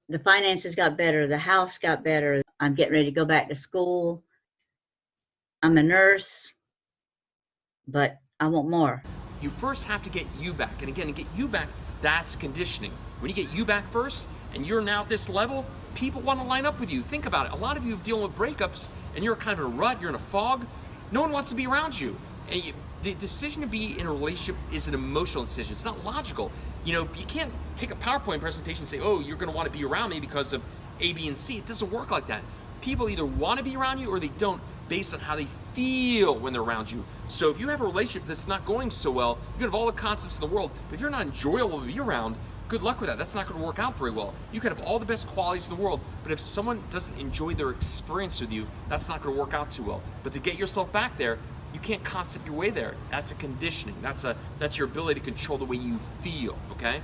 The finances got better. The house got better. I'm getting ready to go back to school. I'm a nurse, but I want more. You first have to get you back. And again, to get you back, that's conditioning. When you get you back first, and you're now at this level, people want to line up with you. Think about it. A lot of you are dealing with breakups, and you're kind of in a rut, you're in a fog. No one wants to be around you. And the decision to be in a relationship is an emotional decision. It's not logical. You know, you can't take a PowerPoint presentation and say, oh, you're going to want to be around me because of A, B, and C. It doesn't work like that. People either want to be around you or they don't, based on how they feel when they're around you. So if you have a relationship that's not going so well, you can have all the concepts in the world, but if you're not enjoyable to be around, good luck with that. That's not going to work out very well. You can have all the best qualities in the world, but if someone doesn't enjoy their experience with you, that's not going to work out too well. But to get yourself back there, you can't concept your way there. That's a conditioning. That's your ability to control the way you feel, okay?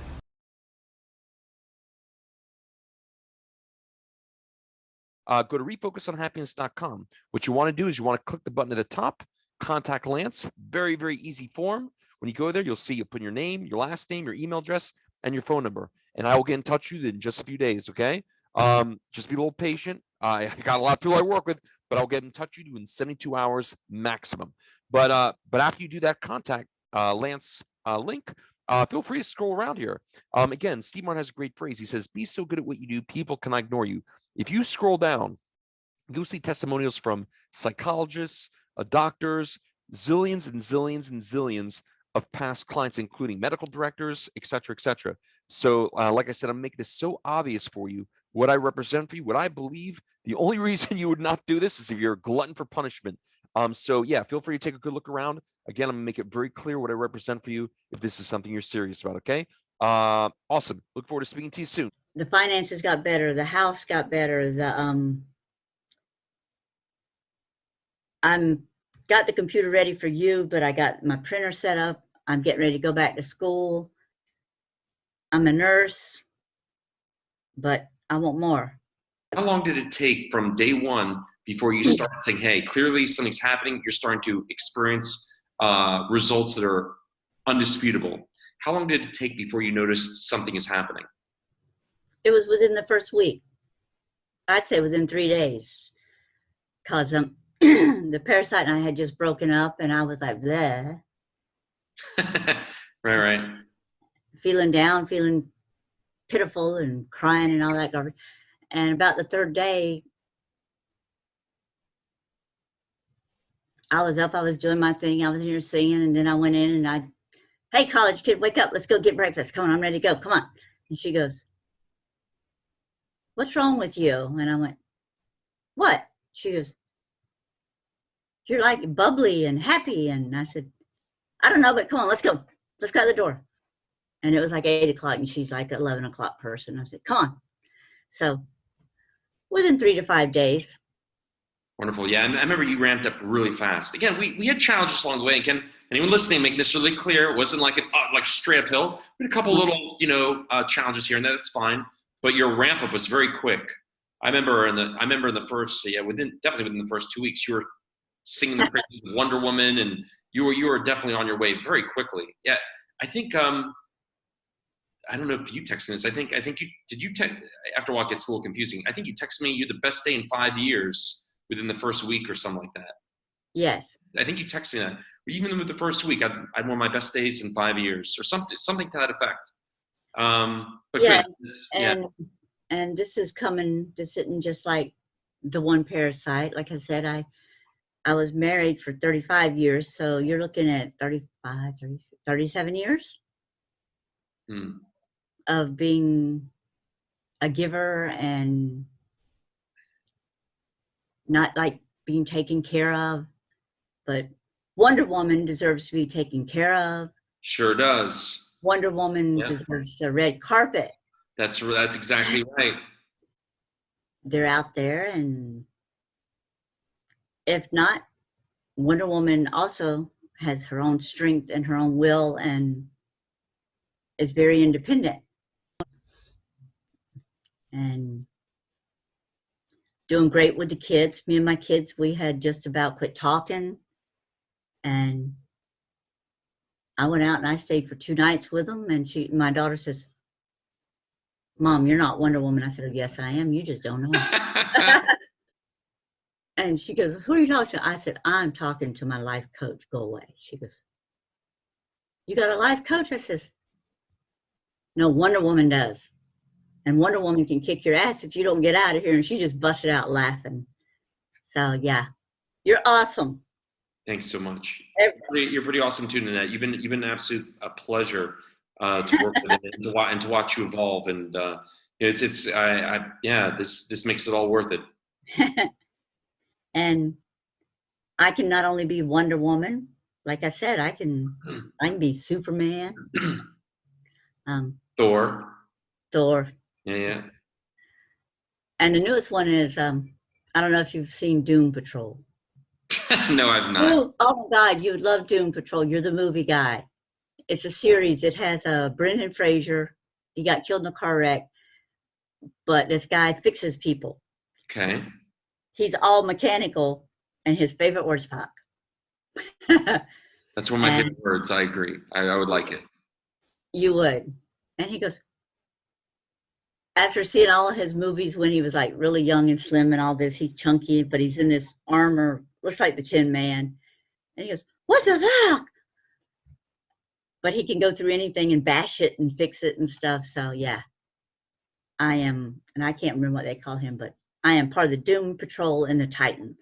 Go to refocusonhappiness.com. What you want to do is you want to click the button at the top, contact Lance. Very, very easy form. When you go there, you'll see you put your name, your last name, your email address, and your phone number. And I will get in touch with you in just a few days, okay? Just be a little patient. I got a lot of people I work with, but I'll get in touch with you in 72 hours maximum. But after you do that contact Lance link, feel free to scroll around here. Again, Steve Martin has a great phrase. He says, be so good at what you do, people cannot ignore you. If you scroll down, you'll see testimonials from psychologists, doctors, zillions and zillions and zillions of past clients, including medical directors, et cetera, et cetera. So like I said, I'm making this so obvious for you, what I represent for you, what I believe. The only reason you would not do this is if you're a glutton for punishment. So yeah, feel free to take a good look around. Again, I'm gonna make it very clear what I represent for you if this is something you're serious about, okay? Awesome. Look forward to speaking to you soon. The finances got better. The house got better. I'm got the computer ready for you, but I got my printer set up. I'm getting ready to go back to school. I'm a nurse, but I want more. How long did it take from day one before you started saying, hey, clearly something's happening, you're starting to experience results that are undisputable? How long did it take before you noticed something is happening? It was within the first week. I'd say within 3 days. Because the parasite and I had just broken up, and I was like, bleh. Right. Feeling down, feeling pitiful and crying and all that garbage. And about the third day, I was up, I was doing my thing, I was in here singing, and then I went in and hey, college kid, wake up, let's go get breakfast. Come on, I'm ready to go, come on. And she goes, what's wrong with you? And I went, what? She goes, you're like bubbly and happy. And I said, I don't know, but come on, let's go. Let's go to the door. And it was like 8 o'clock, and she's like an 11 o'clock person. I said, come on. So within 3 to 5 days. Wonderful. Yeah, I remember you ramped up really fast. Again, we had challenges along the way. Again, anyone listening, making this really clear, it wasn't like like straight uphill. We had a couple little, challenges here and there. That's fine. But your ramp up was very quick. I remember in the first, definitely within the first 2 weeks, you were singing the praises of Wonder Woman, and you were definitely on your way very quickly. Yeah, I think I don't know if you texted this. I think you after a while it gets a little confusing. I think you texted me you had the best day in 5 years within the first week or something like that. Yes. I think you texted me that. Even with the first week, I had one of my best days in 5 years or something to that effect. But yeah, good. And this isn't just like the one parasite. Like I said, I was married for 35 years. So you're looking at 37 years of being a giver and not like being taken care of. But Wonder Woman deserves to be taken care of. Sure does. Wonder Woman deserves a red carpet. That's exactly right. They're out there, and if not, Wonder Woman also has her own strength and her own will and is very independent. And doing great with the kids. Me and my kids, we had just about quit talking. And I went out and I stayed for 2 nights with them. And my daughter says, Mom, you're not Wonder Woman. I said, oh, yes, I am. You just don't know. And she goes, who are you talking to? I said, I'm talking to my life coach. Go away. She goes, you got a life coach? I says, no, Wonder Woman does. And Wonder Woman can kick your ass if you don't get out of here. And she just busted out laughing. So, yeah, you're awesome. Thanks so much. You're pretty awesome too, Nanette. You've been an absolute pleasure to work with and to watch you evolve. And this makes it all worth it. And I can not only be Wonder Woman, like I said, I can be Superman, Thor. Yeah. And the newest one is I don't know if you've seen Doom Patrol. No, I've not. Oh my God, you would love Doom Patrol. You're the movie guy. It's a series. It has Brendan Fraser. He got killed in a car wreck, but this guy fixes people. Okay. He's all mechanical, and his favorite word's fuck. That's one of my favorite words. I agree. I would like it. You would. And he goes, after seeing all of his movies when he was like really young and slim and all this, he's chunky, but he's in this armor, looks like the Tin Man. And he goes, what the fuck? But he can go through anything and bash it and fix it and stuff. So yeah, I am, and I can't remember what they call him, but I am part of the Doom Patrol and the Titans.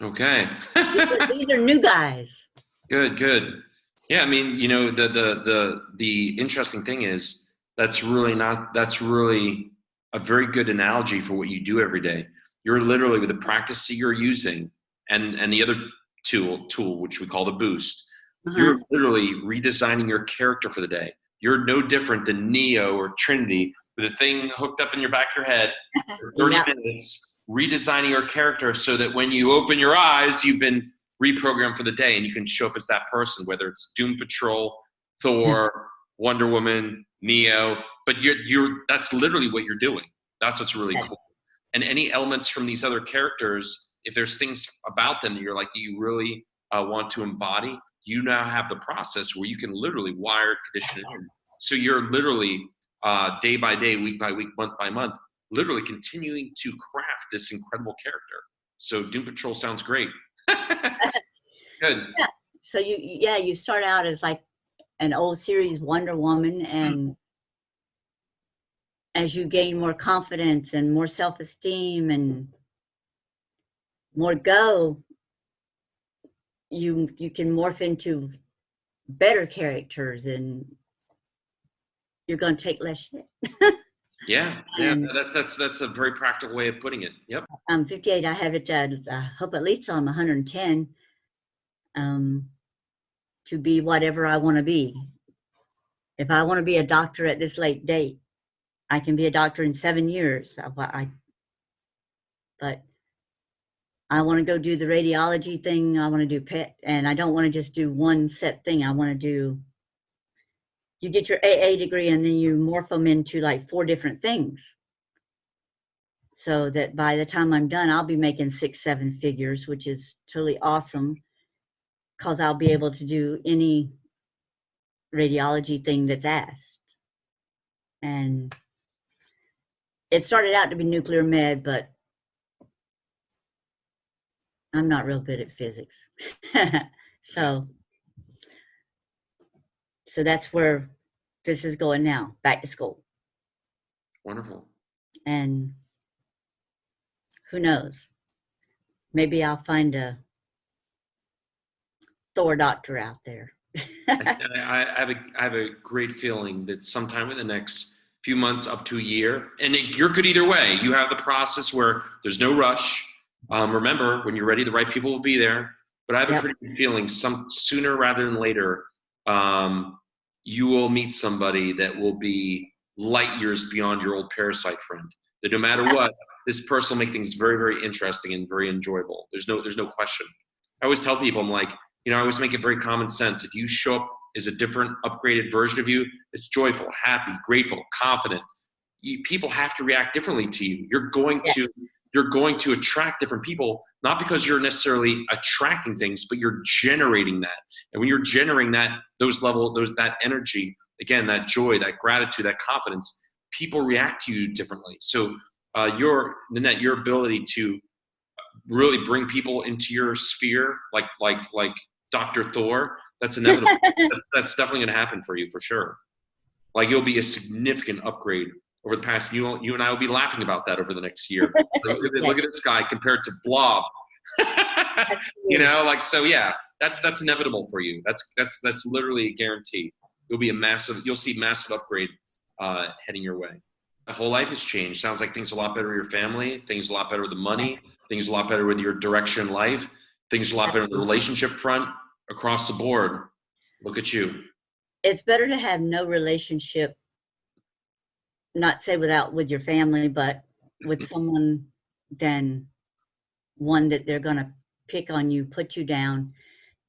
Okay. These are new guys. Good. Yeah, I mean, the interesting thing is that's really a very good analogy for what you do every day. You're literally, with the practice that you're using and the other tool which we call the boost, you're literally redesigning your character for the day. You're no different than Neo or Trinity with a thing hooked up in your back of your head for 30 minutes, redesigning your character so that when you open your eyes, you've been reprogrammed for the day and you can show up as that person, whether it's Doom Patrol, Thor, Wonder Woman, Neo, but that's literally what you're doing. That's what's really cool. And any elements from these other characters, if there's things about them that you're like, that you really want to embody, you now have the process where you can literally wire condition it in. So you're literally day by day, week by week, month by month, literally continuing to craft this incredible character. So Doom Patrol sounds great. Good. Yeah. So you start out as like an old series Wonder Woman, and as you gain more confidence and more self-esteem and more go, you can morph into better characters, and you're going to take less shit. Yeah, that's a very practical way of putting it. Yep. I'm 58. I have it. I hope at least till I'm 110. To be whatever I want to be. If I want to be a doctor at this late date, I can be a doctor in 7 years. But I want to go do the radiology thing. I want to do PET, and I don't want to just do one set thing. I want to do. You get your AA degree, and then you morph them into like 4 different things. So that by the time I'm done, I'll be making 6-7 figures, which is totally awesome. Because I'll be able to do any radiology thing that's asked. And it started out to be nuclear med, but I'm not real good at physics. So that's where this is going now, back to school. Wonderful. And who knows? Maybe I'll find a Thor doctor out there. I have a great feeling that sometime in the next few months up to a year, and you're good either way. You have the process where there's no rush. Remember, when you're ready, the right people will be there. But I have a pretty good feeling sooner rather than later, you will meet somebody that will be light years beyond your old parasite friend. That no matter what, this person will make things very, very interesting and very enjoyable. There's no question. I always tell people, I'm like, I always make it very common sense. If you show up as a different, upgraded version of you, it's joyful, happy, grateful, confident. People have to react differently to you. You're going to attract different people, not because you're necessarily attracting things, but you're generating that. And when you're generating that energy, again, that joy, that gratitude, that confidence, people react to you differently. So Nanette, your ability to really bring people into your sphere, like Dr. Thor, that's inevitable. That's definitely going to happen for you for sure. Like you'll be a significant upgrade over the past. You and I will be laughing about that over the next year. Look at this guy compared to Blob. You know, like so. Yeah, that's inevitable for you. That's literally a guarantee. You'll see massive upgrade heading your way. The whole life has changed. Sounds like things are a lot better with your family. Things are a lot better with the money. Things are a lot better with your direction in life. Things are a lot better on the relationship front across the board. Look at you. It's better to have no relationship, not say with your family, but with someone than one that they're going to pick on you, put you down,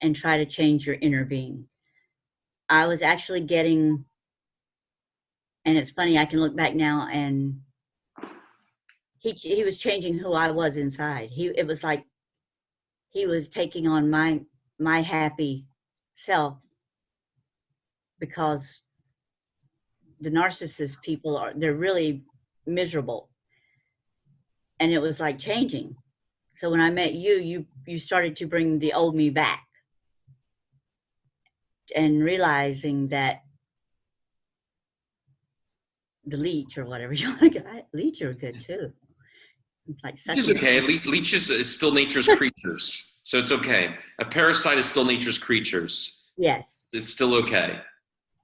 and try to change your inner being. I was actually getting, and it's funny, I can look back now, and he was changing who I was inside. It was like he was taking on my happy self, because the narcissist people they're really miserable, and it was like changing. So when I met you started to bring the old me back, and realizing that the leech or whatever you want to get, leech are good too. Like Leech is okay. Leeches is still nature's creatures, so it's okay. A parasite is still nature's creatures. Yes, It's still okay.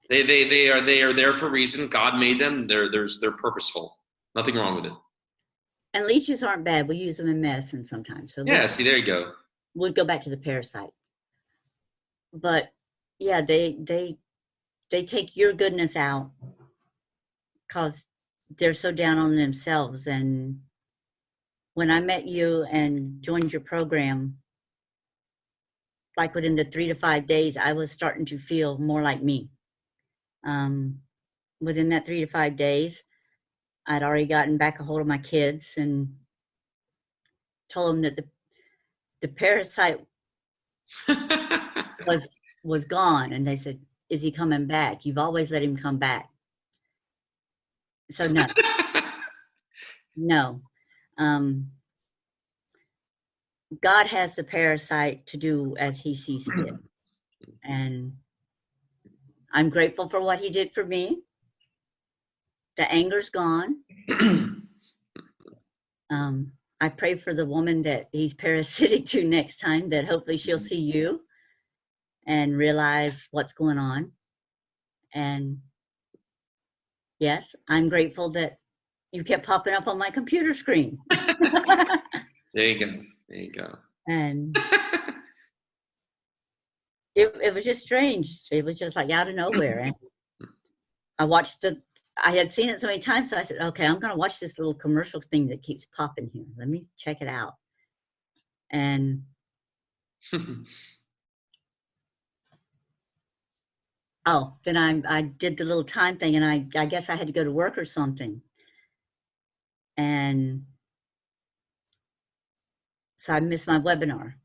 They are there for a reason. God made them. They're purposeful. Nothing wrong with it. and leeches aren't bad. We use them in medicine sometimes. So Yeah. See, there you go. we'll go back to the parasite. But yeah, they take your goodness out because they're so down on themselves. And when I met you and joined your program, like within the 3 to 5 days, I was starting to feel more like me. Within that 3 to 5 days, I'd already gotten back a hold of my kids and told them that the parasite was gone. And they said, "Is he coming back? You've always let him come back." So no. God has the parasite to do as he sees fit. And I'm grateful for what he did for me. The anger's gone. I pray for the woman that he's parasitic to next time, that hopefully she'll see you and realize what's going on. And yes, I'm grateful that you kept popping up on my computer screen. There you go. There you go. And it was just strange. It was just like out of nowhere. And I had seen it so many times, so I said, okay, I'm going to watch this little commercial thing that keeps popping here. Let me check it out. And then I did the little time thing, and I guess I had to go to work or something. And so I missed my webinar.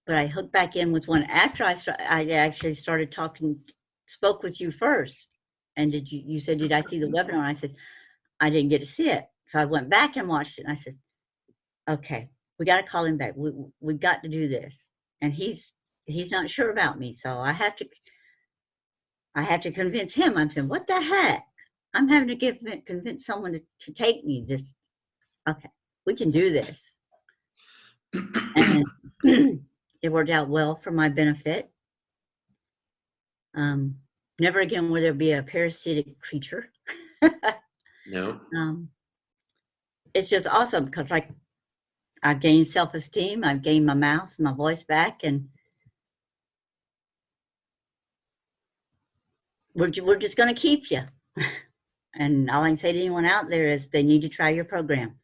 But I hooked back in with one after I actually spoke with you first. And you said, did I see the webinar? And I said, I didn't get to see it. So I went back and watched it. And I said, okay, we got to call him back. We got to do this. And he's not sure about me. So I have to convince him. I'm saying, what the heck? I'm having to convince someone to take me this. Okay, we can do this. And it worked out well for my benefit. Never again will there be a parasitic creature. No. It's just awesome because, like, I've gained self-esteem. I've gained my voice back, and we're just going to keep you. And all I can say to anyone out there is they need to try your program,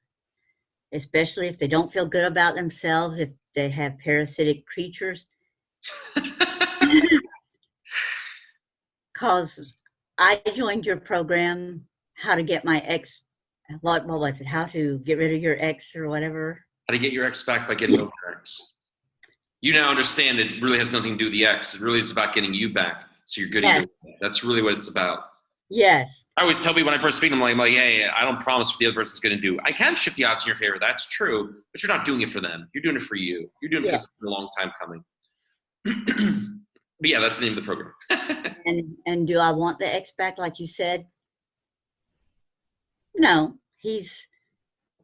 especially if they don't feel good about themselves, if they have parasitic creatures. Because I joined your program, how to get my ex, what was it? How to get rid of your ex or whatever. How to get your ex back by getting over your ex. You now understand it really has nothing to do with the ex. It really is about getting you back. So you're good. Yes. That's really what it's about. Yes. I always tell people when I first speak, I'm like, hey, I don't promise what the other person's going to do. I can shift the odds in your favor. That's true, but you're not doing it for them. You're doing it for you. You're doing it Yeah. because it's a long time coming. But yeah, that's the name of the program. And do I want the ex back, like you said? No. He's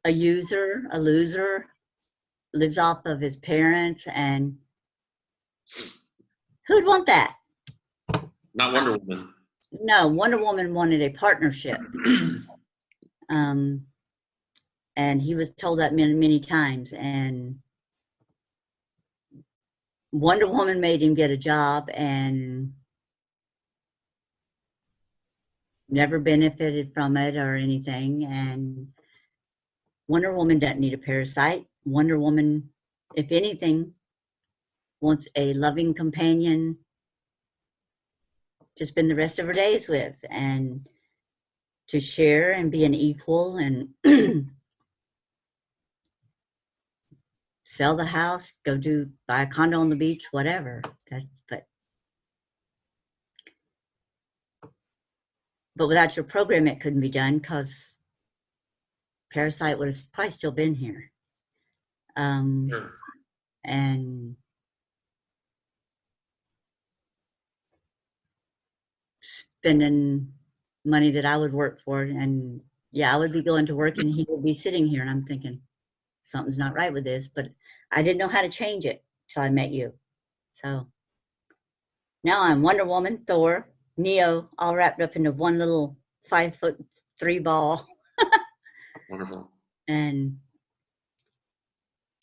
a user, a loser, lives off of his parents, and who'd want that? Not Wonder Woman. No, Wonder Woman wanted a partnership. And he was told that many, many times. And Wonder Woman made him get a job and never benefited from it or anything. And Wonder Woman doesn't need a parasite. Wonder Woman, if anything, wants a loving companion to spend the rest of her days with and to share and be an equal and sell the house, buy a condo on the beach, whatever. But without your program, it couldn't be done because Parasite would have probably still been here. Sure. And spending money that I would work for. And yeah, I would be going to work and he would be sitting here and I'm thinking, something's not right with this, but I didn't know how to change it till I met you. So now I'm Wonder Woman, Thor, Neo, all wrapped up into one little 5'3" ball. Wonderful. And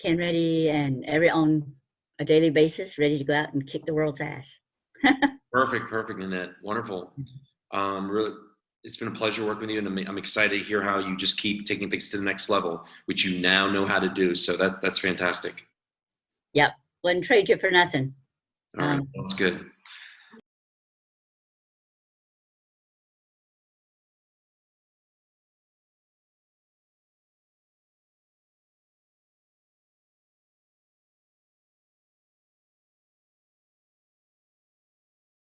ready and on a daily basis, ready to go out and kick the world's ass. Perfect, Nanette. Wonderful. Really, it's been a pleasure working with you, and I'm excited to hear how you just keep taking things to the next level, which you now know how to do. So that's fantastic. Yep, wouldn't trade you for nothing. All right, that's good.